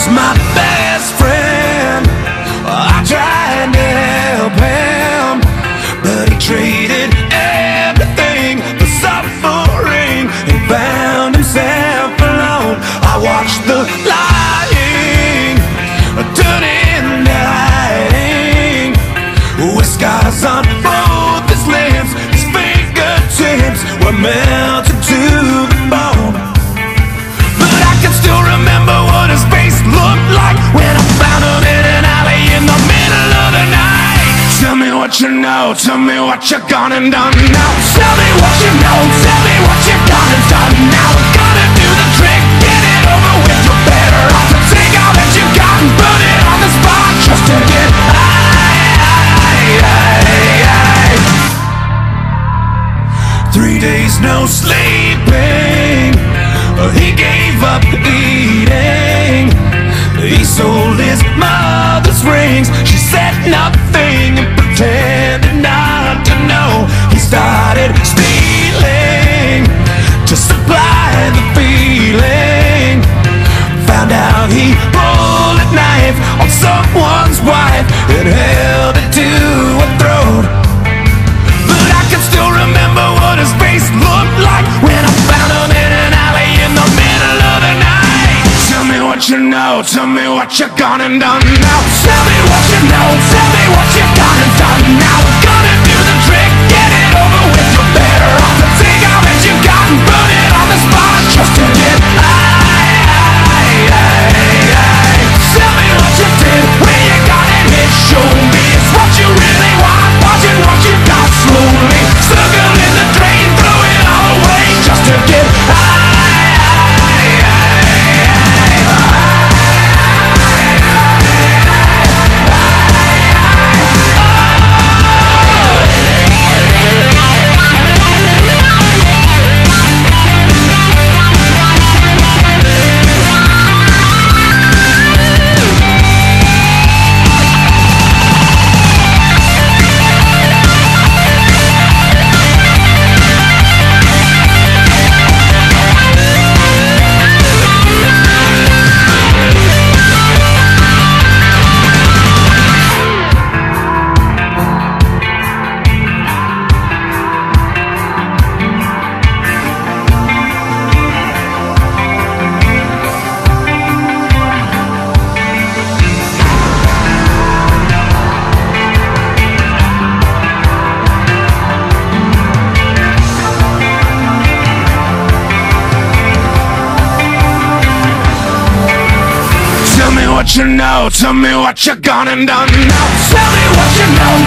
was my best friend. I tried to help him, but he traded everything for suffering and found himself alone. I watched the lying turn into hiding, with scars on both his limbs. His fingertips were melted to the bone. But I can still remember what his face looked like when I found him in an alley in the middle of the night. Tell me what you know, tell me what you gone and done now. Tell me what you know, tell me what you gone and done now. Gonna do the trick, get it over with. You're better off to take all that you got and put it on the spot just to get high. 3 days no sleeping, he gave up eating. He sold his mother's rings. She said nothing and pretended not to know. He started stealing to supply the feeling. Found out he pulled a knife on someone's wife and held it to her throat. But I can still remember what his face looked like when I found him in an alley in the middle of the night. Tell me what you know, tell me what you gone and done now. Tell me what you know, tell me what you gone and done now. Gonna do the trick, get it over with. You're better off to take all that you got and put it on the spot just to get high. Tell me what you did when you got it hit. Show me it's what you really want, watching what you got slowly. Circle in the drain, throw it all away just to get high. What you know, tell me what you gone and done now. Tell me what you know,